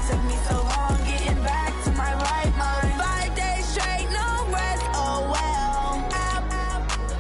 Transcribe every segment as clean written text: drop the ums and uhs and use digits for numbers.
took me so long getting back to my right mind. 5 days straight, no rest, oh well. I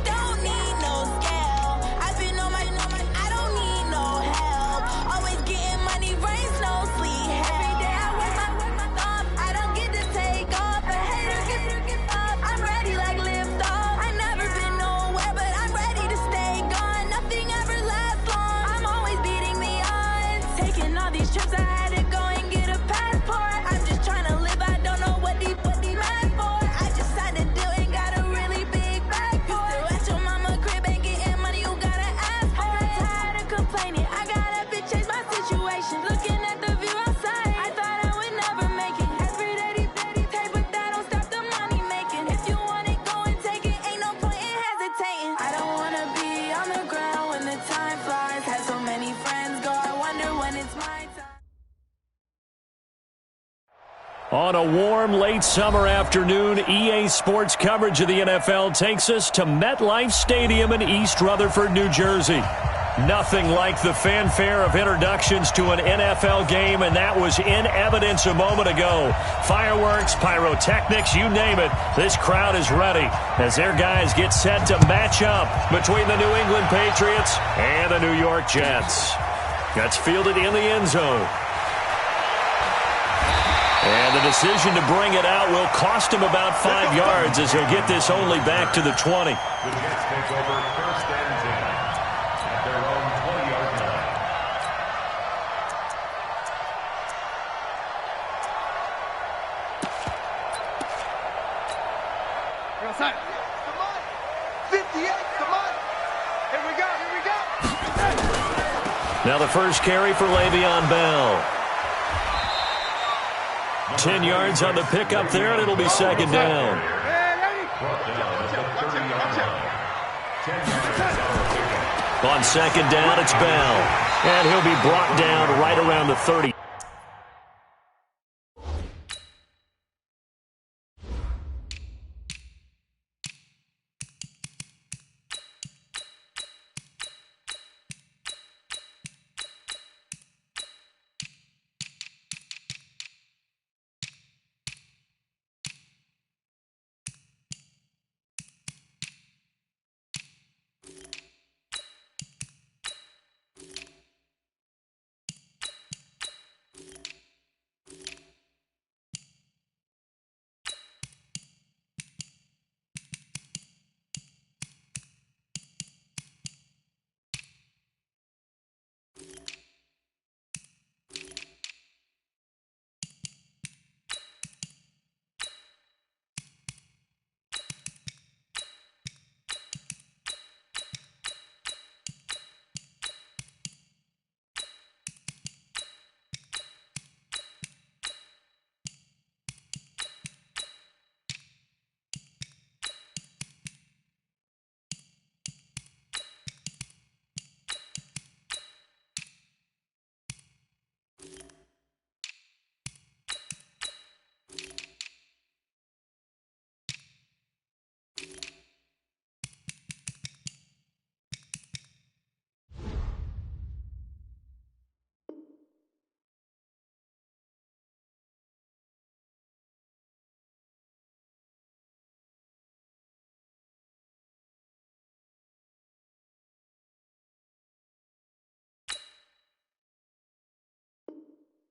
don't need no scale. I've been on my, I don't need no help. Always getting money, rain, snow, sleet, every day I work my thumb. I don't get to take off, a hater get up. I'm ready like lift off. I never been nowhere, but I'm ready to stay gone. Nothing ever lasts long. I'm always beating the odds. Taking all these trips, I had to go and get a passport. I'm just trying to live, I don't know what these mad for. I just signed a deal and got a really big bag for it. Still at your mama crib and getting money, you gotta ask for it. Tired of complaining, I gotta change my situation. Looking at the view outside, I thought I would never make it. Every day they pay, but that don't stop the money making. If you want it, go and take it, ain't no point in hesitating. I don't wanna be on the ground when the time flies. Had so many friends go, I wonder when it's my time. On a warm, late summer afternoon, EA Sports coverage of the NFL takes us to MetLife Stadium in East Rutherford, New Jersey. Nothing like the fanfare of introductions to an NFL game, and that was in evidence a moment ago. Fireworks, pyrotechnics, you name it. This crowd is ready as their guys get set to match up between the New England Patriots and the New York Jets. That's fielded in the end zone. And the decision to bring it out will cost him about 5 yards as he'll get this only back to the 20. The Jets take over first and 10 at their own 20-yard line. Come on. 58, come on. Here we go, here we go. Now the first carry for Le'Veon Bell. 10 yards on the pickup there, and it'll be second down. On second down, it's Bell. And he'll be brought down right around the 30.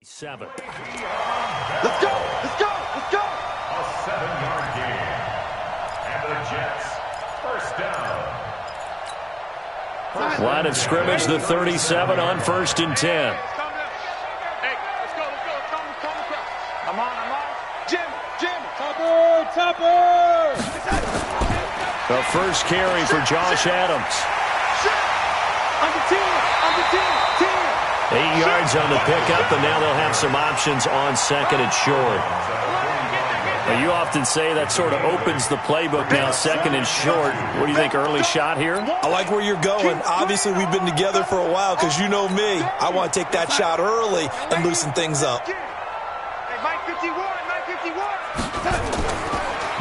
Seven. Let's go, let's go, let's go. A 7-yard gain. And the Jets, first down. Line of scrimmage, the 37 on first and 10. Hey, let's go. I'm on. Jim. Topper. The first carry for Josh Adams. On the team. 8 yards on the pickup, and now they'll have some options on second and short. Now, you often say that sort of opens the playbook now, second and short. What do you think, early shot here? I like where you're going. Obviously, we've been together for a while because you know me. I want to take that shot early and loosen things up. Hey, Mike 51.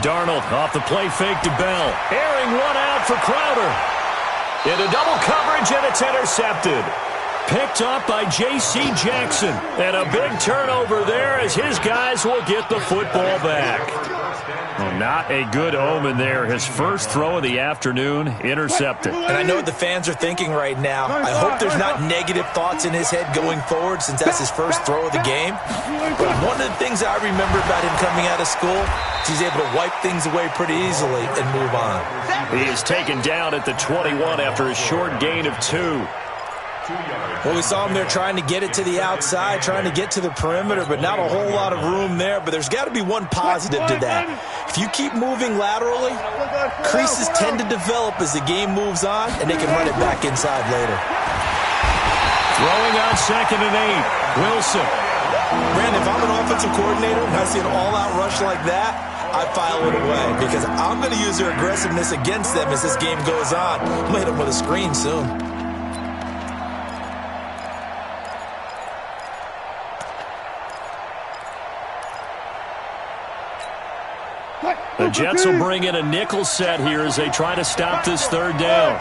Darnold off the play fake to Bell. Airing one out for Crowder. Into double coverage, and it's intercepted. picked up by J.C. Jackson. And a big turnover there as his guys will get the football back. Well, not a good omen there. His first throw of the afternoon intercepted. And I know what the fans are thinking right now. I hope there's not negative thoughts in his head going forward since that's his first throw of the game. But one of the things I remember about him coming out of school is he's able to wipe things away pretty easily and move on. He is taken down at the 21 after a short gain of 2. Well, we saw him there trying to get it to the outside, trying to get to the perimeter, but not a whole lot of room there. But there's got to be one positive to that. If you keep moving laterally, creases tend to develop as the game moves on, and they can run it back inside later. Throwing on 2nd and 8, Wilson. Brandon, if I'm an offensive coordinator and I see an all-out rush like that, I file it away because I'm going to use their aggressiveness against them as this game goes on. I'm going to hit them with a screen soon. The Jets will bring in a nickel set here as they try to stop this third down.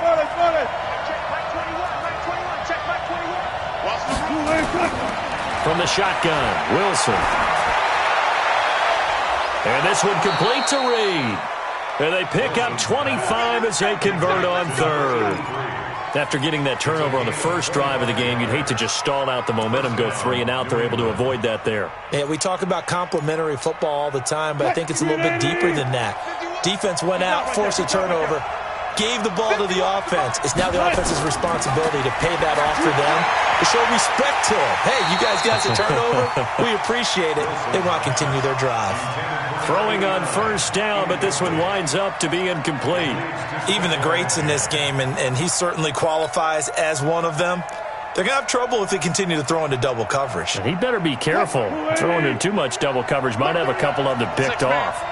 From the shotgun, Wilson. And this one complete to Reed. And they pick up 25 as they convert on third. After getting that turnover on the first drive of the game, you'd hate to just stall out the momentum, go 3 and out. They're able to avoid that there. Yeah, we talk about complementary football all the time, but I think it's a little bit deeper than that. Defense went out, forced a turnover, gave the ball to the offense. It's now the offense's responsibility to pay that off for them, to show respect to them. Hey, you guys got the turnover? We appreciate it. They want to continue their drive. Throwing on first down, but this one winds up to be incomplete. Even the greats in this game, and he certainly qualifies as one of them, they're going to have trouble if they continue to throw into double coverage. And he better be careful. Throwing into too much double coverage might have a couple of them picked off.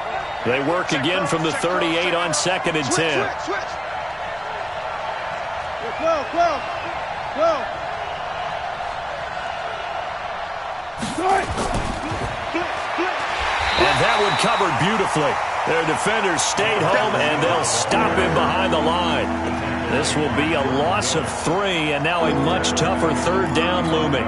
They work again from the 38 on 2nd and 10. And that one covered beautifully. Their defenders stayed home, and they'll stop him behind the line. This will be a loss of 3, and now a much tougher third down looming.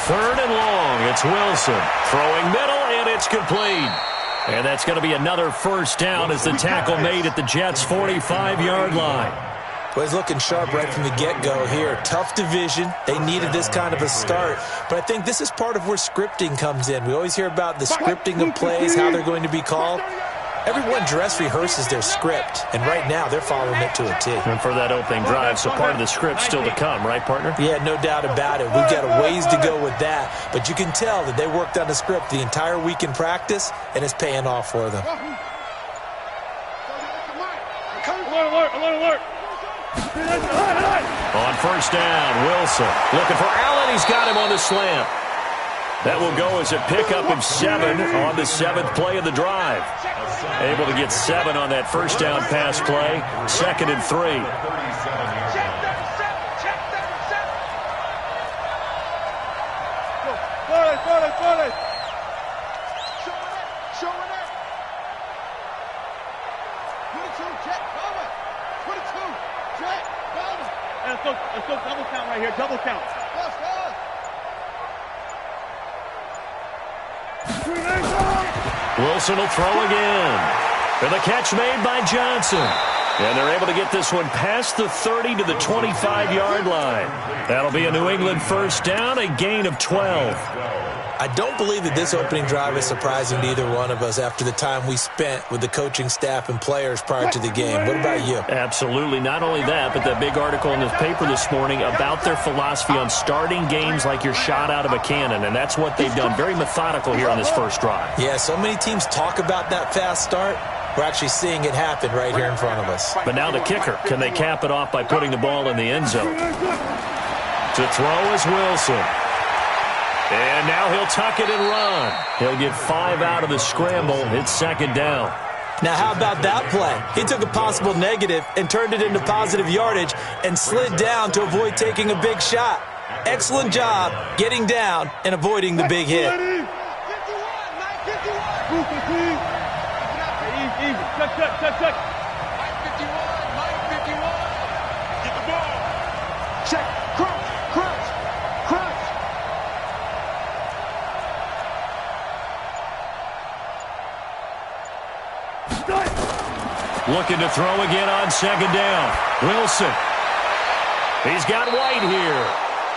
Third and long, it's Wilson. Throwing middle, and it's complete. And that's going to be another first down as the tackle made at the Jets' 45-yard line. Well, he's looking sharp right from the get-go here. Tough division. They needed this kind of a start. But I think this is part of where scripting comes in. We always hear about the scripting of plays, how they're going to be called. Everyone dress rehearses their script, and right now they're following it to a T. And for that opening drive, so part of the script still to come, right, partner? Yeah, no doubt about it. We've got a ways to go with that, but you can tell that they worked on the script the entire week in practice, and it's paying off for them. Alert. On first down, Wilson looking for Allen. He's got him on the slant. That will go as a pickup of 7 on the 7th play of the drive. Able to get 7 on that first down pass play. 2nd and 3. Let's go double count right here. Double count. Wilson will throw again. And the catch made by Johnson. And they're able to get this one past the 30 to the 25-yard line. That'll be a New England first down, a gain of 12. I don't believe that this opening drive is surprising to either one of us after the time we spent with the coaching staff and players prior to the game. What about you? Absolutely. Not only that, but that big article in the paper this morning about their philosophy on starting games like you're shot out of a cannon, and that's what they've done. Very methodical here on this first drive. Yeah, so many teams talk about that fast start. We're actually seeing it happen right here in front of us. But now the kicker. Can they cap it off by putting the ball in the end zone? To throw is Wilson. And now he'll tuck it and run. He'll get 5 out of the scramble. It's second down. Now, how about that play? He took a possible negative and turned it into positive yardage and slid down to avoid taking a big shot. Excellent job getting down and avoiding the big hit. 51, 951. Easy. Check. Mike 51. Get the ball. Check. Crunch. Looking to throw again on second down. Wilson. He's got White here.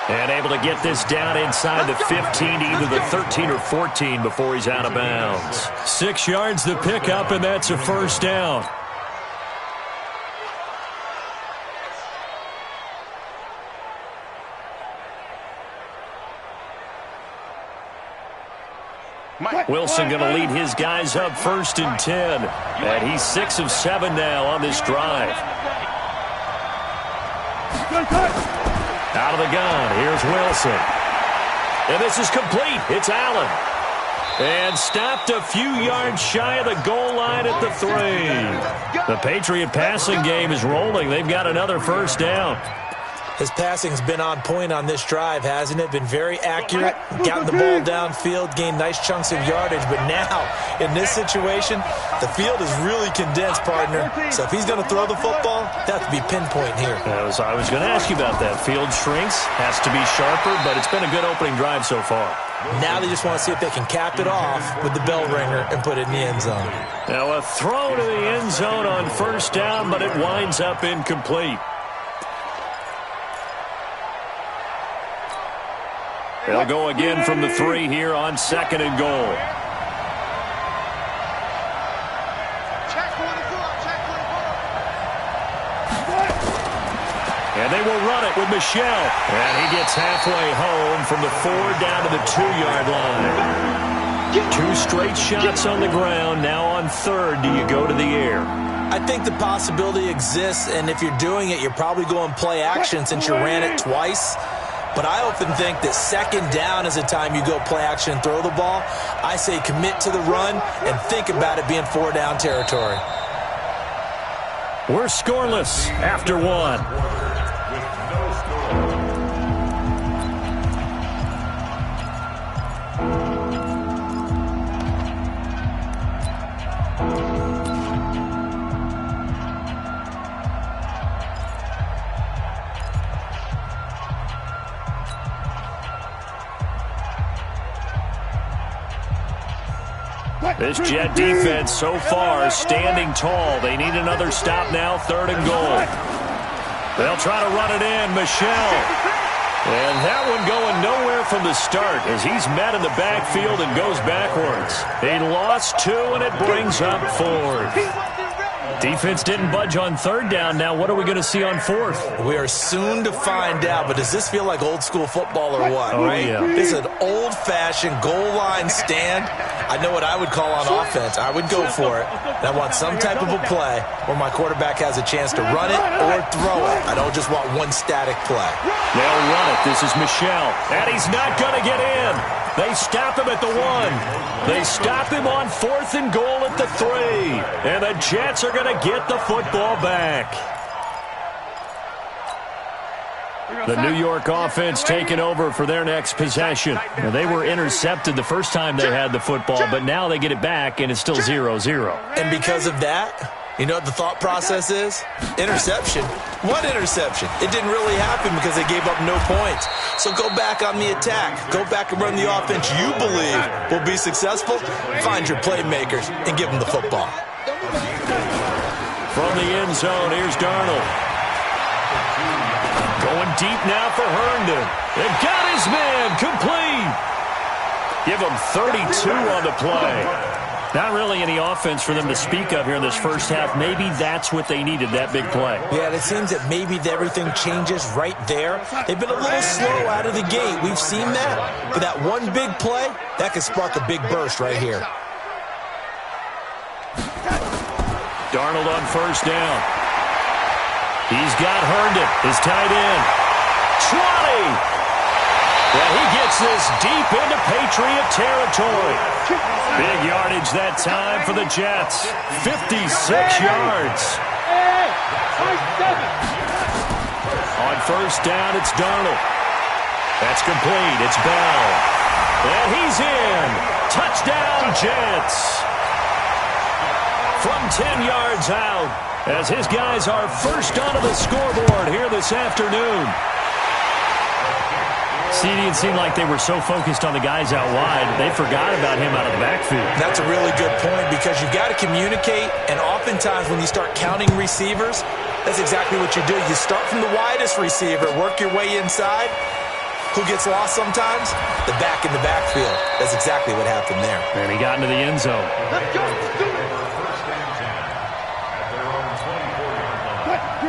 And able to get this down inside the 15, either the 13 or 14 before he's out of bounds. 6 yards the pickup, and that's a first down. Wilson going to lead his guys up 1st and 10. And he's 6 of 7 now on this drive. Out of the gun, here's Wilson. And this is complete. It's Allen. And stopped a few yards shy of the goal line at the 3. The Patriot passing game is rolling. They've got another first down. His passing's been on point on this drive, hasn't it? Been very accurate, gotten the ball downfield, gained nice chunks of yardage. But now, in this situation, the field is really condensed, partner. So if he's going to throw the football, that has to be pinpoint here. I was going to ask you about that. Field shrinks, has to be sharper, but it's been a good opening drive so far. Now they just want to see if they can cap it off with the bell ringer and put it in the end zone. Now a throw to the end zone on first down, but it winds up incomplete. They'll go again from the 3 here on 2nd and goal. Check 44. And they will run it with Michel. And he gets halfway home from the 4 down to the 2-yard line. 2 straight shots on the ground. Now on 3rd, do you go to the air? I think the possibility exists, and if you're doing it, you're probably going play action since you ran it twice. But I often think that 2nd down is a time you go play action and throw the ball. I say commit to the run and think about it being 4-down territory. We're scoreless after 1. This Jet defense so far standing tall. They need another stop now, 3rd and goal. They'll try to run it in. Michel. And that one going nowhere from the start as he's met in the backfield and goes backwards. He lost 2, and it brings up 4th. Defense didn't budge on 3rd down. Now what are we going to see on 4th? We are soon to find out, but does this feel like old school football or what? Oh, yeah. This is an old-fashioned goal line stand. I know what I would call on offense. I would go for it. And I want some type of a play where my quarterback has a chance to run it or throw it. I don't just want one static play. They'll run it. This is Michel. And he's not going to get in. They stop him at the 1. They stop him on 4th and goal at the 3. And the Jets are going to get the football back. The New York offense taking over for their next possession. Now, they were intercepted the first time they had the football, but now they get it back, and it's still 0-0. And because of that, you know what the thought process is? Interception. What interception? It didn't really happen because they gave up no points. So go back on the attack. Go back and run the offense you believe will be successful. Find your playmakers and give them the football. From the end zone, here's Darnold. Going deep now for Herndon. They got his man complete. Give him 32 on the play. Not really any offense for them to speak of here in this first half. Maybe that's what they needed, that big play. Yeah, it seems that maybe everything changes right there. They've been a little slow out of the gate. We've seen that. But that one big play, that could spark a big burst right here. Darnold on first down. He's got Herndon, his tight end. 20! Well, he gets this deep into Patriot territory. Big yardage that time for the Jets. 56 yards. On first down, it's Darnold. That's complete. It's Bell. And he's in. Touchdown, Jets. From 10 yards out, as his guys are first onto the scoreboard here this afternoon. CD, it seemed like they were so focused on the guys out wide, they forgot about him out of the backfield. That's a really good point because you've got to communicate, and oftentimes when you start counting receivers, that's exactly what you do. You start from the widest receiver, work your way inside. Who gets lost sometimes? The back in the backfield. That's exactly what happened there. And he got into the end zone. Let's go. Let's do it.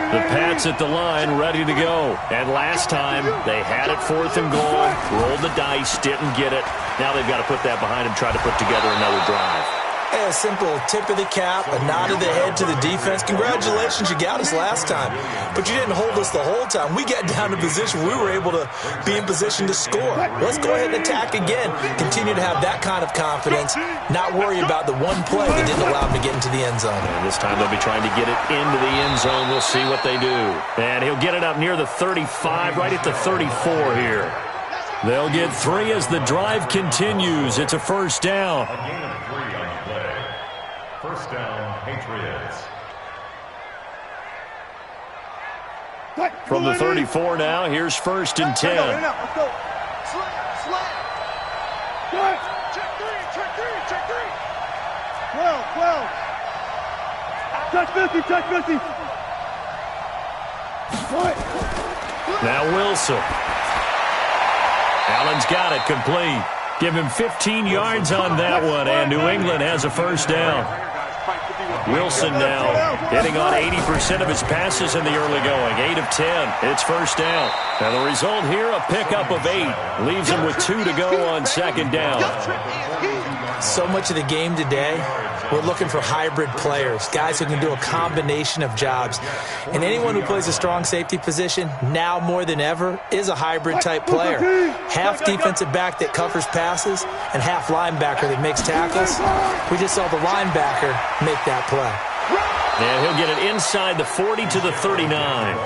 The Pats at the line, ready to go. And last time, they had it 4th and goal, rolled the dice, didn't get it. Now they've got to put that behind them, try to put together another drive. A simple tip of the cap, a nod of the head to the defense. Congratulations, you got us last time. But you didn't hold us the whole time. We got down to position. We were able to be in position to score. Let's go ahead and attack again. Continue to have that kind of confidence. Not worry about the one play that didn't allow them to get into the end zone. And this time they'll be trying to get it into the end zone. We'll see what they do. And he'll get it up near the 35, right at the 34 here. They'll get 3 as the drive continues. It's a first down. A gain of 3 on the play. First down, Patriots. From the 34 now, here's 1st and 10. Let's go. Slam. Good. Check 3. 12. Touch 50. Right. Now Wilson. Allen's got it complete. Give him 15 yards on that one, and New England has a first down. Wilson now hitting on 80% of his passes in the early going. 8 of 10. It's first down. And the result here, a pickup of 8. Leaves him with 2 to go on second down. So much of the game today, we're looking for hybrid players, guys who can do a combination of jobs. And anyone who plays a strong safety position, now more than ever, is a hybrid-type player. Half defensive back that covers passes and half linebacker that makes tackles. We just saw the linebacker make that play. And he'll get it inside the 40 to the 39.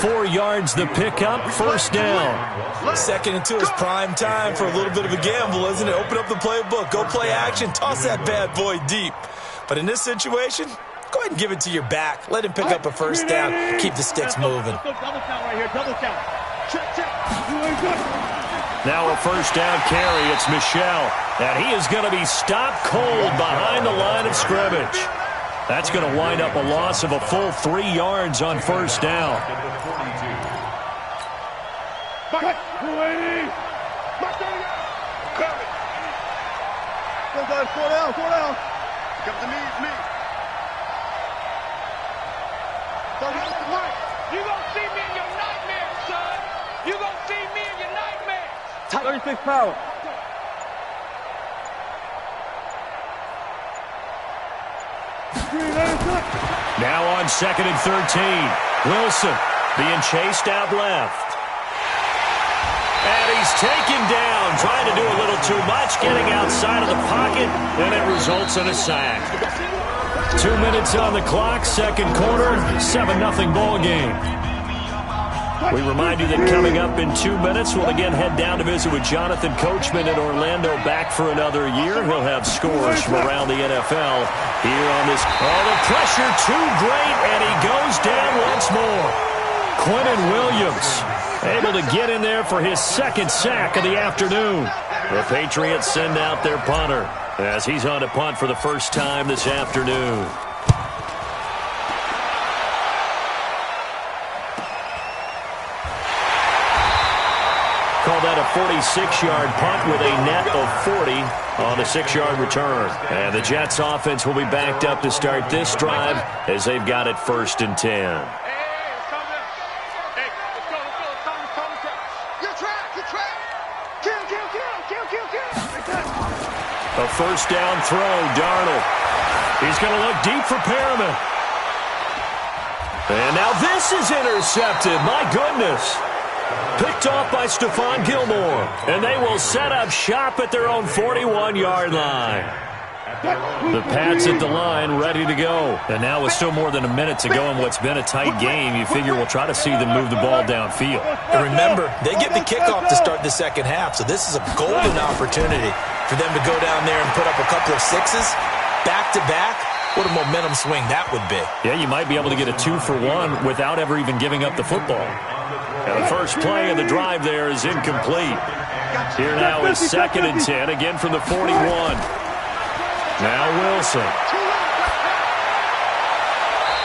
4 yards the pickup, first down. 2nd and 2 is prime time for a little bit of a gamble, isn't it? Open up the playbook, go play action, toss that bad boy deep. But in this situation, go ahead and give it to your back. Let him pick up a first down, keep the sticks moving. Double count right here, double count. Check. Now a first down carry, it's Michel. And he is going to be stopped cold behind the line of scrimmage. That's going to wind up a loss of a full 3 yards on first down. Back. 280. Go, guys. 4 down. Come to me. You gonna see me in your nightmares, son. You gonna see me in your nightmares. 36 power. Now on 2nd and 13. Wilson being chased out left. And he's taken down, trying to do a little too much, getting outside of the pocket, and it results in a sack. 2 minutes on the clock, second quarter, 7-0 ball game. We remind you that coming up in 2 minutes, we'll again head down to visit with Jonathan Coachman in Orlando, back for another year. He'll have scores from around the NFL here on this. Oh, the pressure too great, and he goes down once more. Quentin Williams able to get in there for his 2nd sack of the afternoon. The Patriots send out their punter as he's on to punt for the first time this afternoon. Call that a 46-yard punt with a net of 40 on a 6-yard return. And the Jets offense will be backed up to start this drive as they've got it 1st and 10. A first down throw, Darnold. He's going to look deep for Perriman. And now this is intercepted. My goodness. Picked off by Stephon Gilmore. And they will set up shop at their own 41-yard line. The Pats at the line, ready to go. And now with still more than a minute to go in what's been a tight game, you figure we'll try to see them move the ball downfield. And remember, they get the kickoff to start the second half, so this is a golden opportunity for them to go down there and put up a couple of sixes back-to-back. What a momentum swing that would be. Yeah, you might be able to get a 2-for-1 without ever even giving up the football. And the first play of the drive there is incomplete. Here now is 2nd and 10, again from the 41. Now Wilson.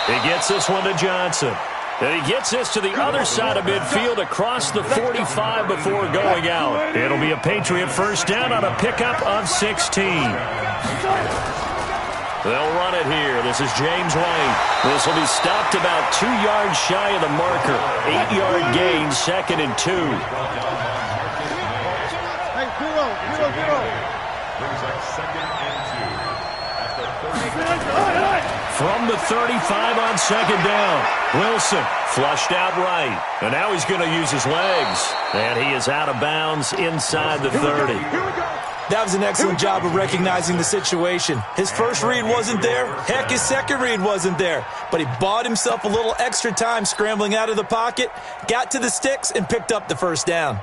He gets this one to Johnson. And he gets this to the other side of midfield across the 45 before going out. It'll be a Patriot first down on a pickup of 16. They'll run it here. This is James White. This will be stopped about 2 yards shy of the marker. 8-yard gain, 2nd and 2. Hey, 0. Brings up 2nd and 2 at the 30. From the 35 on 2nd down. Wilson flushed out right. And now he's going to use his legs. And he is out of bounds inside the 30. That was an excellent job of recognizing the situation. His first read wasn't there. Heck, his second read wasn't there. But he bought himself a little extra time scrambling out of the pocket, got to the sticks, and picked up the first down.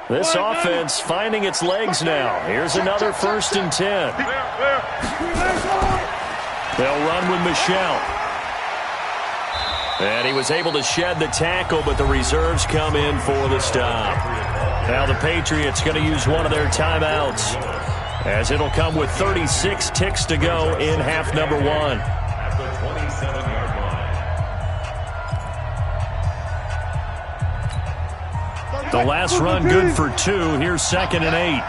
This offense finding its legs now. Here's another 1st and 10. They'll run with Michelle. And he was able to shed the tackle, but the reserves come in for the stop. Now the Patriots going to use one of their timeouts, as it'll come with 36 ticks to go in half number 1. At the 27-yard line. The last run good for 2. Here's 2nd and 8.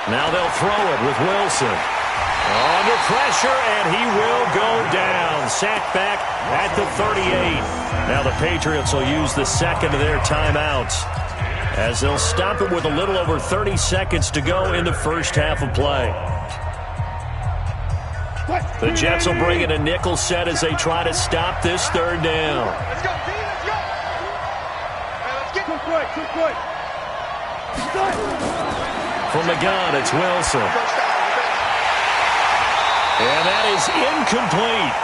Now they'll throw it with Wilson. Under pressure, and he will go down. Sacked back at the 38. Now the Patriots will use the second of their timeouts, as they'll stop it with a little over 30 seconds to go in the first half of play. The Jets will bring in a nickel set as they try to stop this 3rd down. Let's go, team, let's go. Hey, let's get quick. From the gun, it's Wilson. And that is incomplete.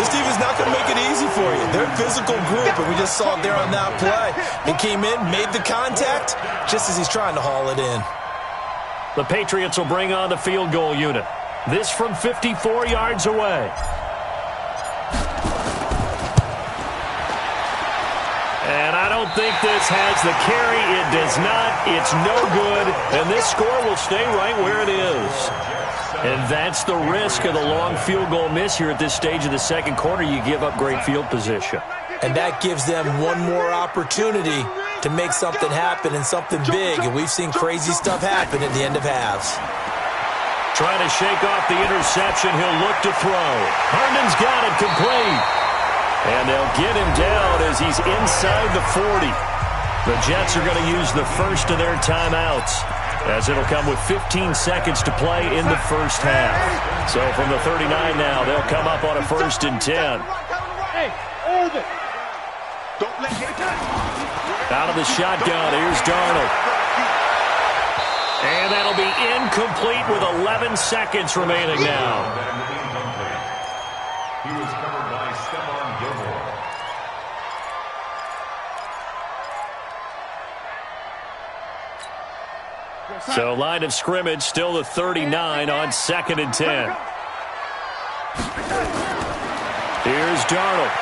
This team is not going to make it easy for you. They're a physical group, and we just saw it there on that play. He came in, made the contact, just as he's trying to haul it in. The Patriots will bring on the field goal unit. This from 54 yards away. And I don't think this has the carry. It does not. It's no good. And this score will stay right where it is. And that's the risk of the long field goal miss here at this stage of the second quarter. You give up great field position. And that gives them one more opportunity to make something happen and something big. And we've seen crazy stuff happen at the end of halves. Trying to shake off the interception. He'll look to throw. Herndon's got it complete. And they'll get him down as he's inside the 40. The Jets are going to use the first of their timeouts, as it'll come with 15 seconds to play in the first half. So from the 39 now, they'll come up on a 1st and 10. Hey, over. Don't let it Out of the shotgun, here's Darnold. And that'll be incomplete with 11 seconds remaining now. He was covered by Stephon Gilmore. So line of scrimmage, still the 39 on 2nd and 10. Here's Darnold.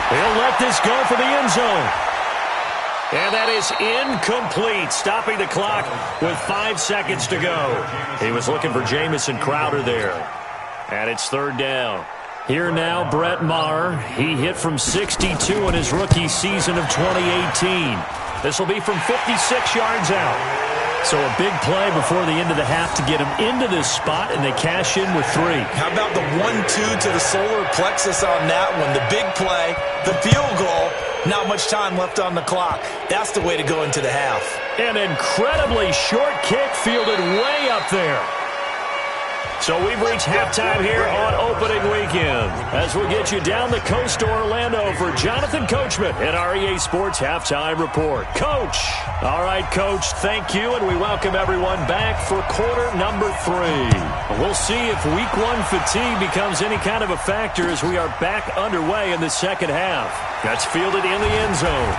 He'll let this go for the end zone. And that is incomplete, stopping the clock with 5 seconds to go. He was looking for Jamison Crowder there. And it's 3rd down. Here now, Brett Maher. He hit from 62 in his rookie season of 2018. This will be from 56 yards out. So a big play before the end of the half to get them into this spot, and they cash in with 3. How about the 1-2 to the solar plexus on that one? The big play, the field goal, not much time left on the clock. That's the way to go into the half. An incredibly short kick fielded way up there. So we've reached halftime here on opening weekend. As we'll get you down the coast to Orlando for Jonathan Coachman in our EA Sports Halftime Report. Coach. All right, Coach, thank you, and we welcome everyone back for quarter number 3. We'll see if week 1 fatigue becomes any kind of a factor as we are back underway in the second half. That's fielded in the end zone.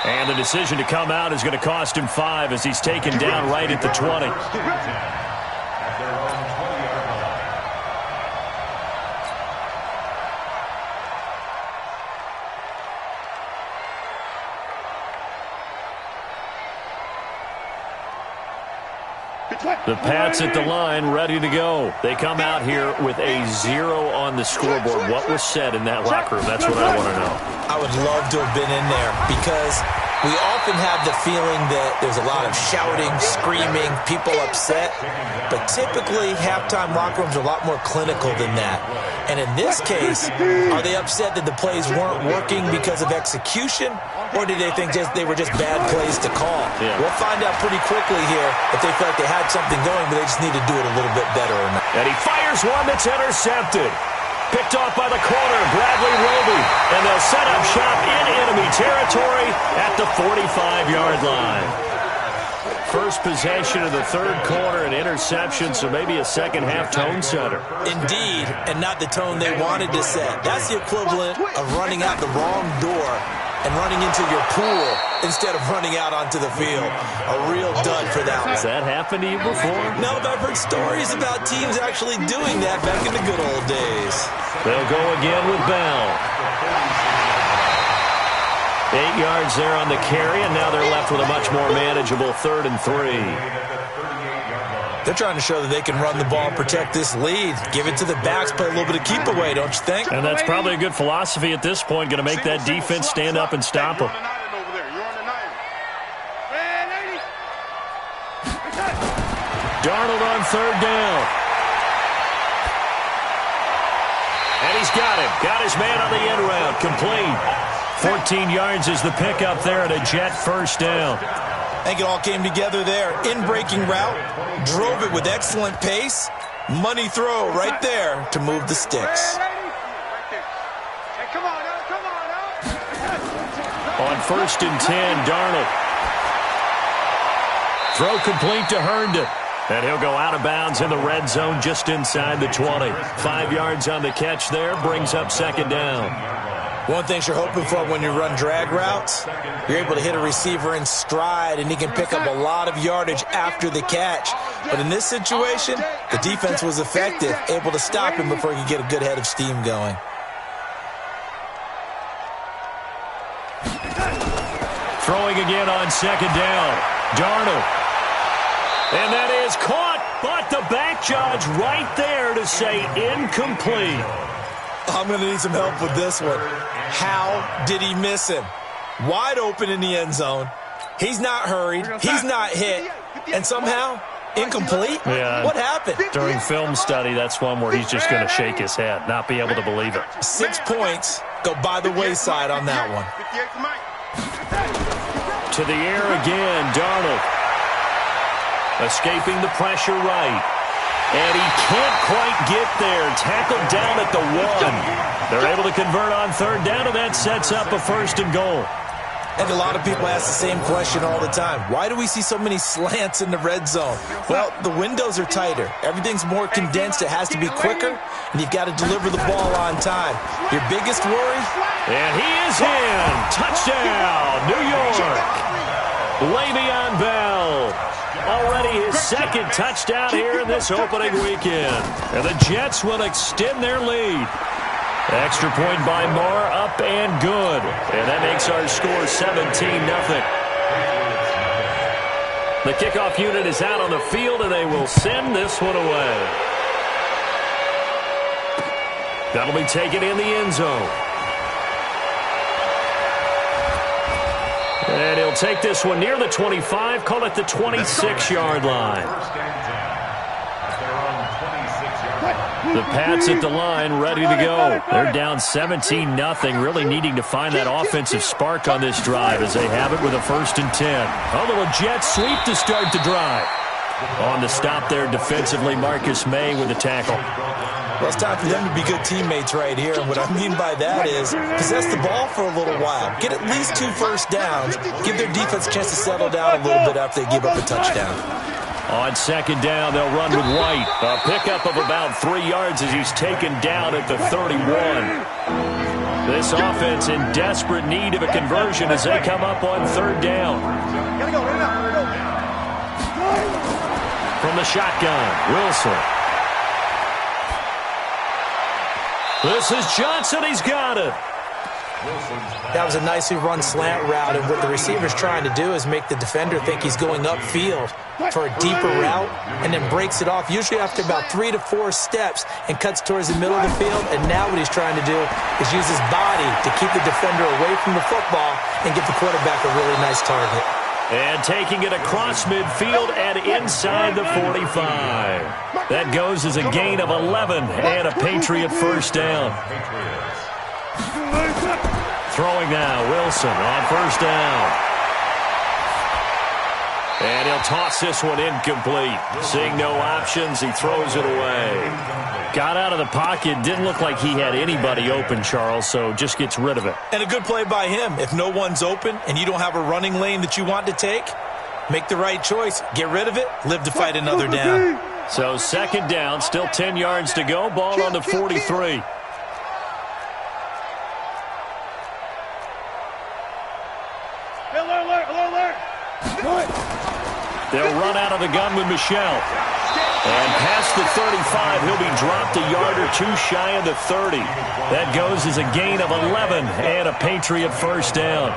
And the decision to come out is going to cost him 5 as he's taken down right at the 20. The Pats at the line, ready to go. They come out here with a 0 on the scoreboard. What was said in that locker room? That's what I want to know. I would love to have been in there because we often have the feeling that there's a lot of shouting, screaming, people upset. But typically, halftime locker rooms are a lot more clinical than that. And in this case, are they upset that the plays weren't working because of execution? Or did they think they were just bad plays to call? Yeah. We'll find out pretty quickly here if they felt like they had something going, but they just need to do it a little bit better or not. And he fires one that's intercepted. Picked off by the corner, Bradley Roby. And they'll set up shop in enemy territory at the 45-yard line. First possession of the third quarter, an interception, so maybe a second-half tone setter. Indeed, and not the tone they wanted to set. That's the equivalent of running out the wrong door and running into your pool instead of running out onto the field. A real dud for that one. Has that happened to you before? No, but I've heard stories about teams actually doing that back in the good old days. They'll go again with Bell. 8 yards there on the carry, and now they're left with a much more manageable 3rd and 3. They're trying to show that they can run the ball and protect this lead. Give it to the backs, play a little bit of keep away, don't you think? And that's probably a good philosophy at this point, going to make that defense stand up and stop them. Darnold on 3rd down. And he's got him. Got his man on the end route. Complete. 14 yards is the pickup there at a Jet first down. I think it all came together there. In-breaking route, drove it with excellent pace. Money throw right there to move the sticks. On 1st and 10, Darnold. Throw complete to Herndon. And he'll go out of bounds in the red zone just inside the 20. 5 yards on the catch there, brings up 2nd down. One thing you're hoping for when you run drag routes, you're able to hit a receiver in stride, and he can pick up a lot of yardage after the catch. But in this situation, the defense was effective, able to stop him before he could get a good head of steam going. Throwing again on 2nd down. Darnold. And that is caught, but the back judge right there to say incomplete. I'm going to need some help with this one. How did he miss him? Wide open in the end zone. He's not hurried. He's not hit. And somehow, incomplete? Yeah. What happened? During film study, that's one where he's just going to shake his head, not be able to believe it. 6 points go by the wayside on that one. To the air again, Darnold. Escaping the pressure right. And he can't quite get there. Tackled down at the 1. They're able to convert on 3rd down, and that sets up a 1st and goal. And a lot of people ask the same question all the time. Why do we see so many slants in the red zone? Well, the windows are tighter. Everything's more condensed. It has to be quicker, and you've got to deliver the ball on time. Your biggest worry? And he is in. Touchdown, New York. Le'Veon Bell. Already his 2nd touchdown here in this opening weekend. And the Jets will extend their lead. Extra point by Moore, up and good. And that makes our score 17-0. The kickoff unit is out on the field, and they will send this one away. That'll be taken in the end zone. And he'll They'll take this one near the 25, call it the 26-yard line. First and 10 at their own 26-yard line. The Pats at the line, ready to go. They're down 17-0, really needing to find that offensive spark on this drive as they have it with a 1st and 10. A little jet sweep to start the drive. On the stop there defensively, Marcus May with the tackle. Well, it's time for them to be good teammates right here. And what I mean by that is possess the ball for a little while. Get at least 2 first downs. Give their defense a chance to settle down a little bit after they give up a touchdown. On 2nd down, they'll run with White. A pickup of about 3 yards as he's taken down at the 31. This offense in desperate need of a conversion as they come up on 3rd down. From the shotgun, Wilson. This is Johnson. He's got it. That was a nicely run slant route, and what the receiver's trying to do is make the defender think he's going upfield for a deeper route and then breaks it off, usually after about 3 to 4 steps, and cuts towards the middle of the field. And now what he's trying to do is use his body to keep the defender away from the football and give the quarterback a really nice target. And taking it across midfield and inside the 45. That goes as a gain of 11 and a Patriot first down. Throwing now, Wilson on 1st down. And he'll toss this one incomplete. Seeing no options, he throws it away. Got out of the pocket, didn't look like he had anybody open, Charles, so just gets rid of it. And a good play by him. If no one's open and you don't have a running lane that you want to take, make the right choice. Get rid of it, live to fight another down. So 2nd down, still 10 yards to go, ball on the 43. They'll run out of the gun with Michelle. And past the 35, he'll be dropped a yard or 2 shy of the 30. That goes as a gain of 11 and a Patriot first down.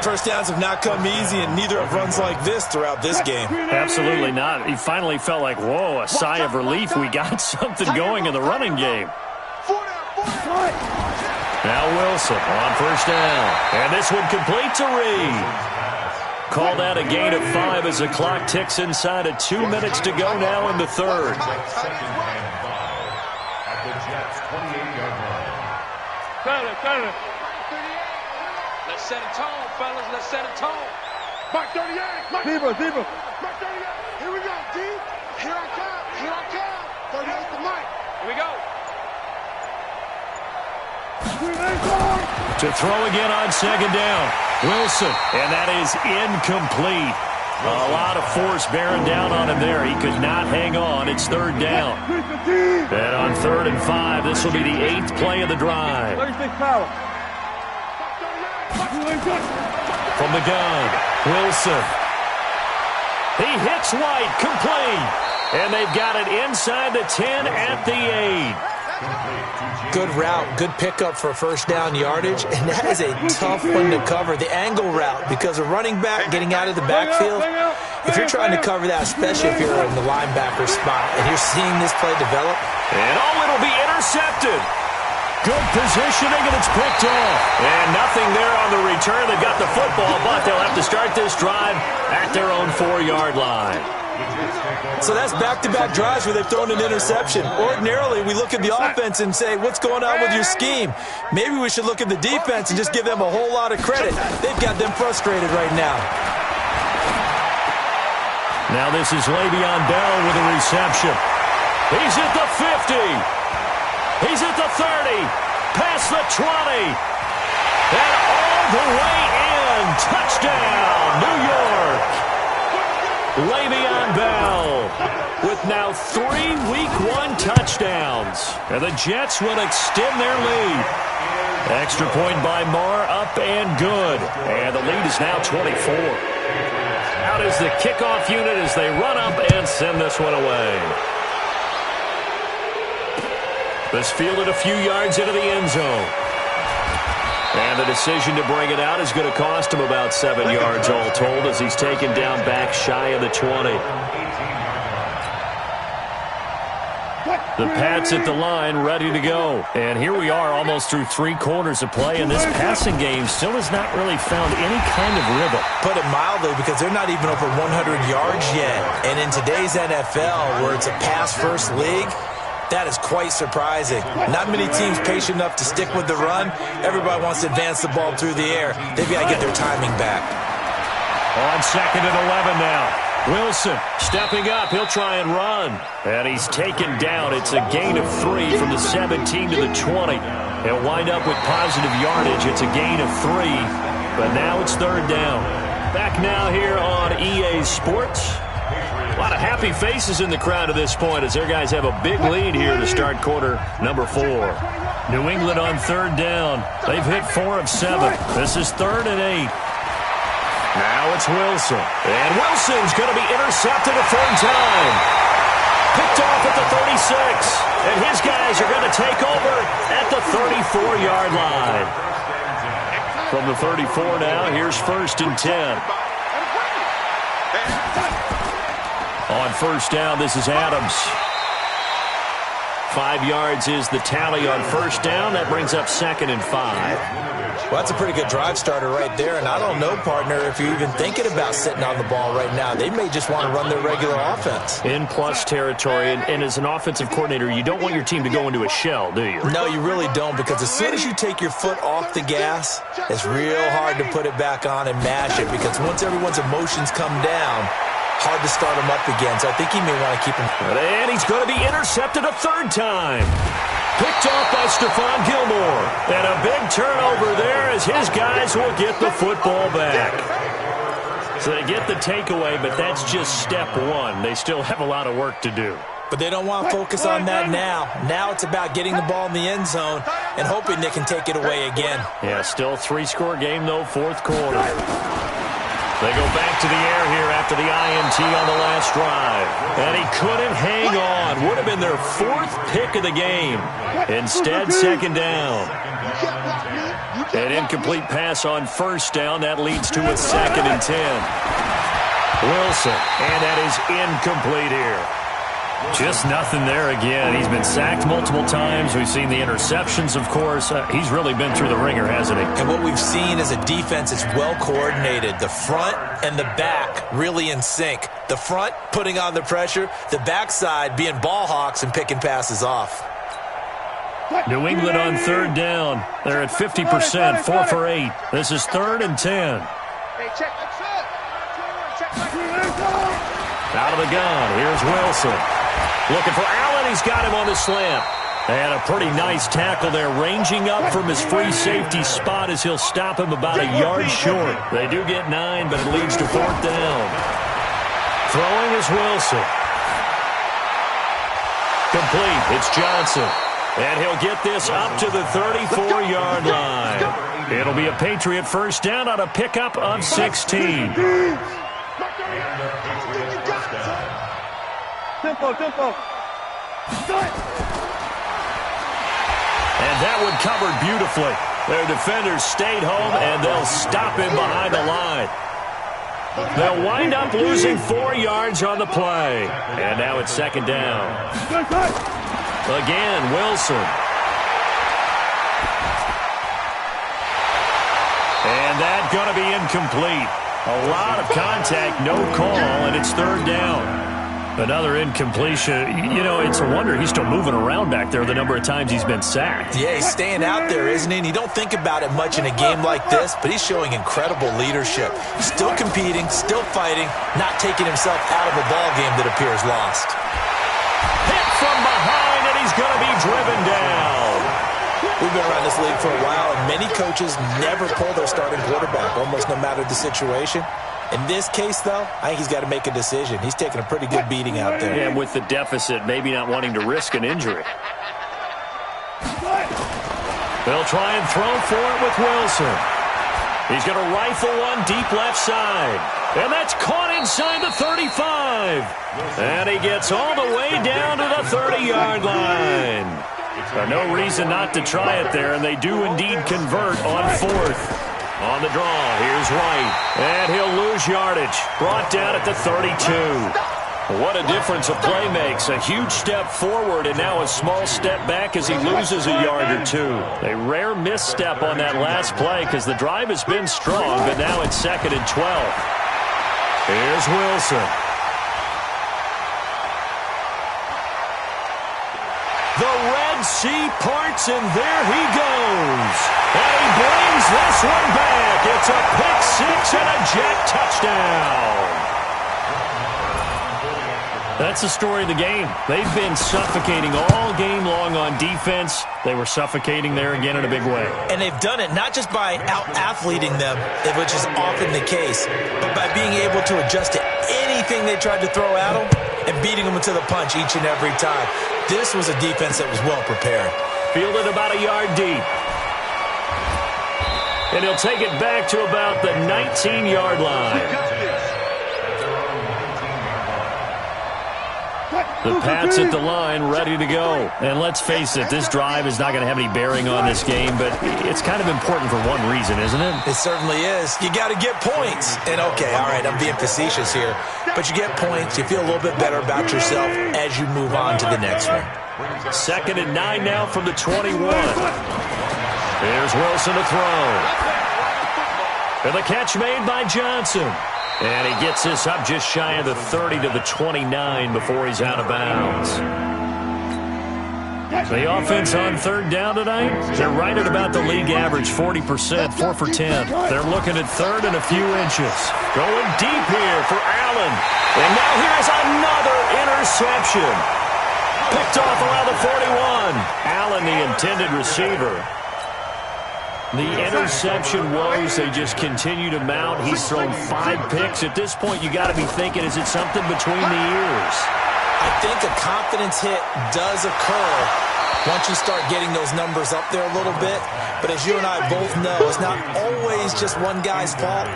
First downs have not come easy, and neither have runs like this throughout this game. Absolutely not. He finally felt like, whoa, a sigh of relief. We got something going in the running game. Now Wilson on 1st down. And this one completes a read. Called out a gain of 5 as the clock ticks inside of 2 minutes to go now in the 3rd. 2nd and 5 at the Jets' 28-yard line. Let's set a tone, fellas. Let's set a tone. Mark 38. Mark 38. Here we go, D. Here I come. Here I come. 38 to Mike. Here we go. To throw again on 2nd down. Wilson, and that is incomplete. A lot of force bearing down on him there. He could not hang on. It's 3rd down. And on 3rd and 5, this will be the 8th play of the drive. From the gun, Wilson. He hits White, complete. And they've got it inside the 10 at the 8. Good route, good pickup for 1st down yardage, and that is a tough one to cover. The angle route, because a running back getting out of the backfield, if you're trying to cover that, especially if you're in the linebacker spot, and you're seeing this play develop. And it'll be intercepted. Good positioning, and it's picked off. And nothing there on the return. They've got the football, but they'll have to start this drive at their own 4-yard line. So that's back-to-back drives where they've thrown an interception. Ordinarily, we look at the offense and say, what's going on with your scheme? Maybe we should look at the defense and just give them a whole lot of credit. They've got them frustrated right now. Now this is Le'Veon Bell with a reception. He's at the 50. He's at the 30. Past the 20. And all the way in. Touchdown, New York. Le'Veon Bell with now 3 Week 1 touchdowns. And the Jets will extend their lead. Extra point by Marr, up and good. And the lead is now 24. Out is the kickoff unit as they run up and send this one away. This fielded a few yards into the end zone. And the decision to bring it out is going to cost him about 7 yards all told as he's taken down back shy of the 20. The Pats at the line, ready to go. And here we are almost through 3 quarters of play, and this passing game still has not really found any kind of rhythm. Put it mildly, because they're not even over 100 yards yet. And in today's NFL, where it's a pass-first league, that is quite surprising. Not many teams patient enough to stick with the run. Everybody wants to advance the ball through the air. They've got to get their timing back. On 2nd and 11 now. Wilson stepping up. He'll try and run. And he's taken down. It's a gain of 3 from the 17 to the 20. He'll wind up with positive yardage. It's a gain of 3. But now it's 3rd down. Back now here on EA Sports. A lot of happy faces in the crowd at this point as their guys have a big lead here to start quarter number 4. New England on 3rd down. They've hit 4 of 7. This is 3rd and 8. Now it's Wilson. And Wilson's going to be intercepted a 3rd time. Picked off at the 36. And his guys are going to take over at the 34-yard line. From the 34 now, here's 1st and 10. On 1st down, this is Adams. 5 yards is the tally on 1st down. That brings up 2nd and 5. Well, that's a pretty good drive starter right there. And I don't know, partner, if you're even thinking about sitting on the ball right now. They may just want to run their regular offense. In plus territory. And as an offensive coordinator, you don't want your team to go into a shell, do you? No, you really don't, because as soon as you take your foot off the gas, it's real hard to put it back on and mash it, because once everyone's emotions come down, hard to start him up again. So I think he may want to keep him. And he's going to be intercepted a 3rd time. Picked off by Stephon Gilmore. And a big turnover there as his guys will get the football back. So they get the takeaway, but that's just step 1. They still have a lot of work to do. But they don't want to focus on that now. Now it's about getting the ball in the end zone and hoping they can take it away again. Yeah, still 3-score game, though, 4th quarter. They go back to the air here after the INT on the last drive. And he couldn't hang on. Would have been their 4th pick of the game. Instead, 2nd down. An incomplete pass on 1st down. That leads to a 2nd and 10. Wilson. And that is incomplete here. Just nothing there again. He's been sacked multiple times. We've seen the interceptions, of course. He's really been through the ringer, hasn't he? And what we've seen is a defense that's well coordinated. The front and the back really in sync. The front putting on the pressure. The backside being ball hawks and picking passes off. New England on 3rd down. They're at 50%, 4 for 8. This is 3rd and 10. Out of the gun. Here's Wilson. Looking for Allen. He's got him on the slant. And a pretty nice tackle there, ranging up from his free safety spot as he'll stop him about a yard short. They do get 9, but it leads to 4th down. Throwing is Wilson. Complete. It's Johnson. And he'll get this up to the 34-yard line. It'll be a Patriot 1st down on a pickup of 16. Tempo. And that one covered beautifully. Their defenders stayed home, and they'll stop him behind the line. They'll wind up losing 4 yards on the play. And now it's 2nd down. Again, Wilson. And that's going to be incomplete. A lot of contact, no call, and it's 3rd down. Another incompletion. You know, it's a wonder he's still moving around back there the number of times he's been sacked. Yeah, he's staying out there, isn't he? And you don't think about it much in a game like this, but he's showing incredible leadership. Still competing, still fighting, not taking himself out of a ball game that appears lost. Hit from behind, and he's going to be driven down. We've been around this league for a while, and many coaches never pull their starting quarterback, almost no matter the situation. In this case, though, I think he's got to make a decision. He's taking a pretty good beating out there. And with the deficit, maybe not wanting to risk an injury. They'll try and throw for it with Wilson. He's going to rifle one deep left side. And that's caught inside the 35. And he gets all the way down to the 30-yard line. No reason not to try it there, and they do indeed convert on 4th. On the draw, here's Wright. And he'll lose yardage. Brought down at the 32. What a difference a play makes. A huge step forward and now a small step back as he loses a yard or two. A rare misstep on that last play because the drive has been strong, but now it's 2nd and 12. Here's Wilson. The Red Sea parts, and there he goes. And he brings this one back. It's a pick six and a Jet touchdown. That's the story of the game. They've been suffocating all game long on defense. They were suffocating there again in a big way. And they've done it not just by out-athleting them, which is often the case, but by being able to adjust to anything they tried to throw at them and beating them to the punch each and every time. This was a defense that was well prepared. Fielded about a yard deep. And he'll take it back to about the 19-yard line. The Pats at the line, ready to go. And let's face it, this drive is not going to have any bearing on this game, but it's kind of important for one reason, isn't it? It certainly is. You got to get points. And, okay, all right, I'm being facetious here, but you get points. You feel a little bit better about yourself as you move on to the next one. 2nd and 9 now from the 21. Here's Wilson to throw. And the catch made by Johnson. And he gets this up just shy of the 30 to the 29 before he's out of bounds. The offense on 3rd down tonight, they're right at about the league average, 40%, 4 for 10. They're looking at 3rd and a few inches. Going deep here for Allen. And now here's another interception. Picked off around the 41. Allen, the intended receiver. The interception woes, they just continue to mount. He's thrown 5 picks. At this point, you got to be thinking, is it something between the ears? I think a confidence hit does occur once you start getting those numbers up there a little bit. But as you and I both know, it's not always just one guy's fault.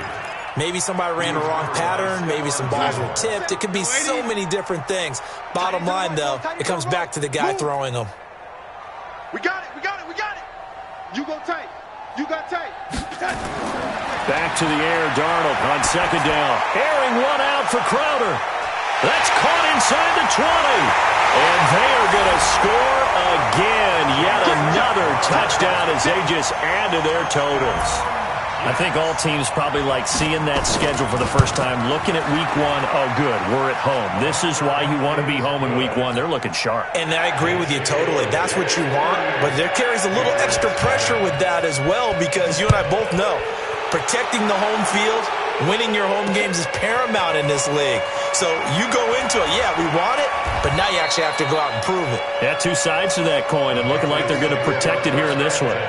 Maybe somebody ran a wrong pattern. Maybe some balls were tipped. It could be so many different things. Bottom line, though, it comes back to the guy throwing them. We got it. We got it. We got it. You go tight. You got tight. Back to the air, Darnold on 2nd down. Airing one out for Crowder. That's caught inside the 20. And they are going to score again. Yet another touchdown as they just add to their totals. I think all teams probably like seeing that schedule for the first time, looking at week 1. Oh, good, we're at home. This is why you want to be home in week 1. They're looking sharp. And I agree with you totally. That's what you want, but there carries a little extra pressure with that as well because you and I both know protecting the home field, winning your home games is paramount in this league. So you go into it, yeah, we want it, but now you actually have to go out and prove it. Yeah, 2 sides to that coin and looking like they're going to protect it here in this one.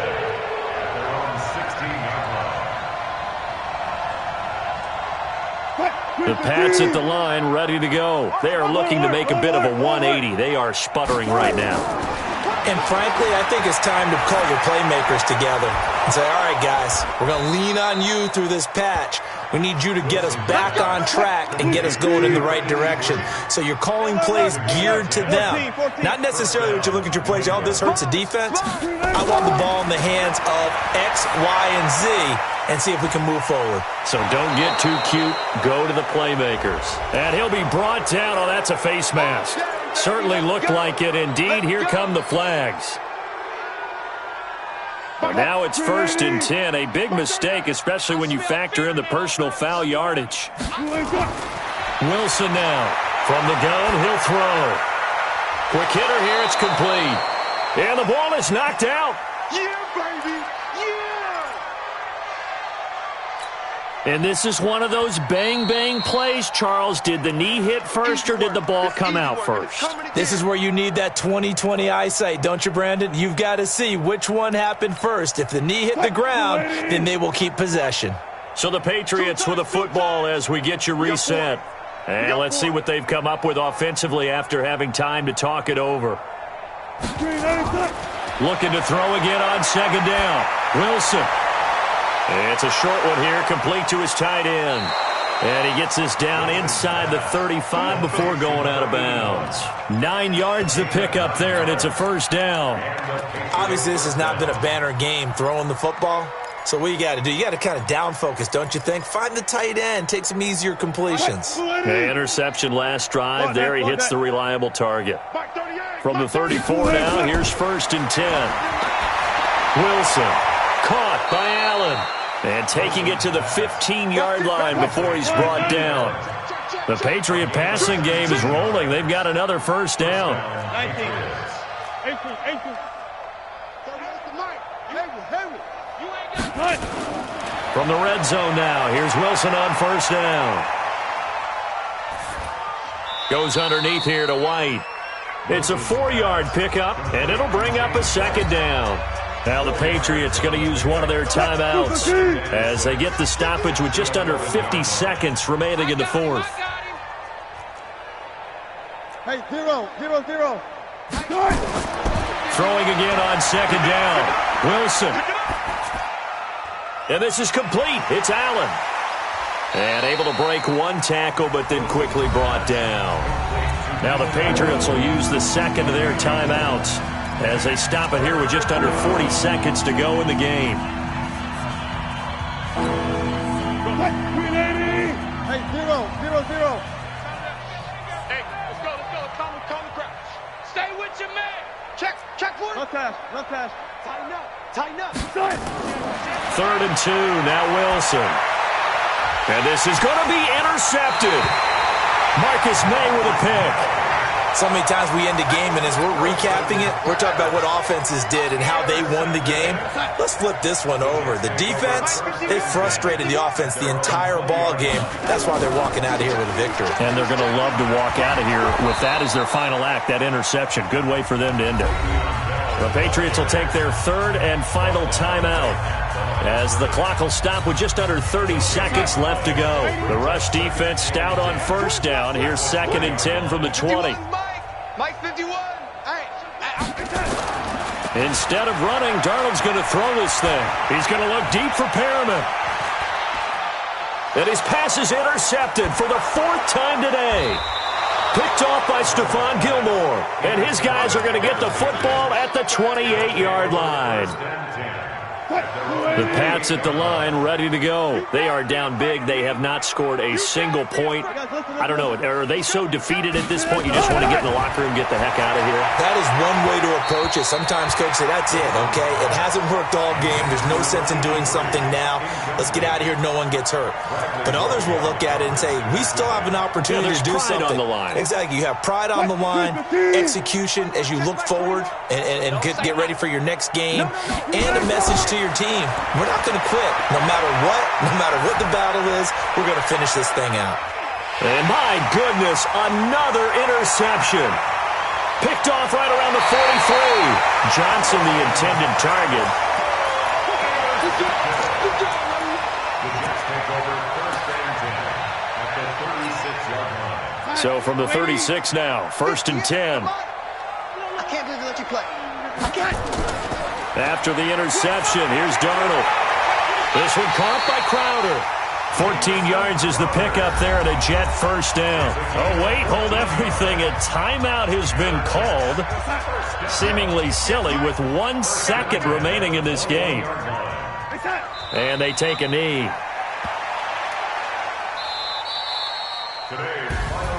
The Pats at the line, ready to go. They are looking to make a bit of a 180. They are sputtering right now. And frankly, I think it's time to call your playmakers together and say, all right, guys, we're going to lean on you through this patch. We need you to get us back on track and get us going in the right direction. So you're calling plays geared to them. Not necessarily what you look at your plays, oh, this hurts the defense. I want the ball in the hands of X, Y, and Z and see if we can move forward. So don't get too cute. Go to the playmakers. And he'll be brought down. Oh, that's a face mask. Certainly looked like it. Indeed, here come the flags. Well, now it's 1st and 10. A big mistake, especially when you factor in the personal foul yardage. Wilson now. From the gun, he'll throw. Quick hitter here. It's complete. And the ball is knocked out. Yeah, baby. Yeah. And this is one of those bang-bang plays, Charles. Did the knee hit first or did the ball come out first? This is where you need that 20/20 eyesight, don't you, Brandon? You've got to see which one happened first. If the knee hit the ground, then they will keep possession. So the Patriots with a football as we get you reset. And let's see what they've come up with offensively after having time to talk it over. Looking to throw again on 2nd down. Wilson. It's a short one here, complete to his tight end. And he gets this down inside the 35 before going out of bounds. 9 yards to pick up there, and it's a 1st down. Obviously, this has not been a banner game throwing the football. So what you got to do, you got to kind of down focus, don't you think? Find the tight end, take some easier completions. Okay, interception last drive. There he hits the reliable target. From the 34 now, here's 1st and 10. Wilson caught by Allen. And taking it to the 15-yard line before he's brought down. The Patriot passing game is rolling. They've got another 1st down. From the red zone now, here's Wilson on 1st down. Goes underneath here to White. It's a 4-yard pickup, and it'll bring up a 2nd down. Now the Patriots going to use one of their timeouts as they get the stoppage with just under 50 seconds remaining in the 4th. Hey, 0. Throwing again on 2nd down. Wilson. And this is complete. It's Allen. And able to break one tackle, but then quickly brought down. Now the Patriots will use the 2nd of their timeouts as they stop it here with just under 40 seconds to go in the game. Hey, 0. Hey, let's go. Calm the crowd. Stay with your man. Check for it. Run pass. Tighten up. 3rd and 2, now Wilson. And this is going to be intercepted. Marcus May with a pick. So many times we end a game, and as we're recapping it, we're talking about what offenses did and how they won the game. Let's flip this one over. The defense, they frustrated the offense the entire ball game. That's why they're walking out of here with a victory. And they're going to love to walk out of here with that as their final act, that interception. Good way for them to end it. The Patriots will take their 3rd and final timeout as the clock will stop with just under 30 seconds left to go. The rush defense stout on 1st down. Here's 2nd and 10 from the 20. Mike 51. Instead of running, Darnold's going to throw this thing. He's going to look deep for Perriman. And his pass is intercepted for the 4th time today. Picked off by Stephon Gilmore. And his guys are going to get the football at the 28-yard line. The Pats at the line, ready to go. They are down big. They have not scored a single point. I don't know. Are they so defeated at this point you just want to get in the locker room and get the heck out of here? That is one way to approach it. Sometimes coaches say, that's it, okay? It hasn't worked all game. There's no sense in doing something now. Let's get out of here. No one gets hurt. But others will look at it and say, we still have an opportunity to do something. On the line. Exactly. You have pride on the line, execution as you look forward and get ready for your next game, and a message to your team. We're not going to quit. No matter what the battle is, we're going to finish this thing out. And my goodness, another interception. Picked off right around the 43. Johnson, the intended target. So from the 36 now, 1st and 10. I can't believe they let you play. I can't. After the interception, here's Darnold. This one caught by Crowder. 14 yards is the pickup there and a Jet 1st down. Oh, wait, hold everything. A timeout has been called. Seemingly silly with 1 second remaining in this game. And they take a knee.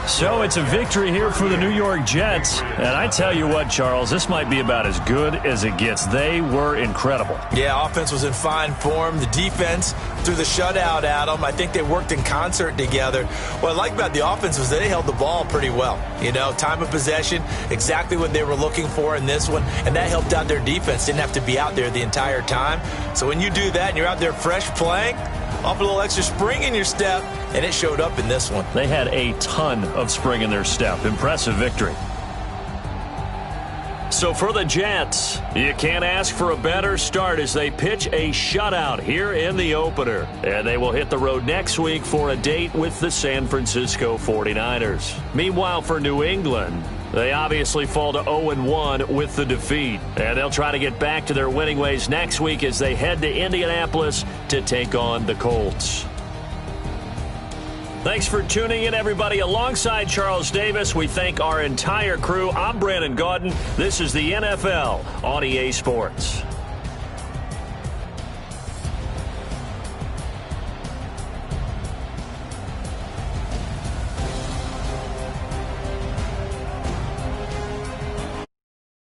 So it's a victory here for the New York Jets. And I tell you what, Charles, this might be about as good as it gets. They were incredible. Yeah, offense was in fine form. The defense threw the shutout at them. I think they worked in concert together. What I like about the offense was they held the ball pretty well. You know, time of possession, exactly what they were looking for in this one. And that helped out their defense. Didn't have to be out there the entire time. So when you do that and you're out there fresh playing, off a little extra spring in your step, and it showed up in this one. They had a ton of spring in their step. Impressive victory. So for the Jets, you can't ask for a better start as they pitch a shutout here in the opener. And they will hit the road next week for a date with the San Francisco 49ers. Meanwhile, for New England, they obviously fall to 0-1 with the defeat. And they'll try to get back to their winning ways next week as they head to Indianapolis to take on the Colts. Thanks for tuning in, everybody. Alongside Charles Davis, we thank our entire crew. I'm Brandon Gaudin. This is the NFL on EA Sports.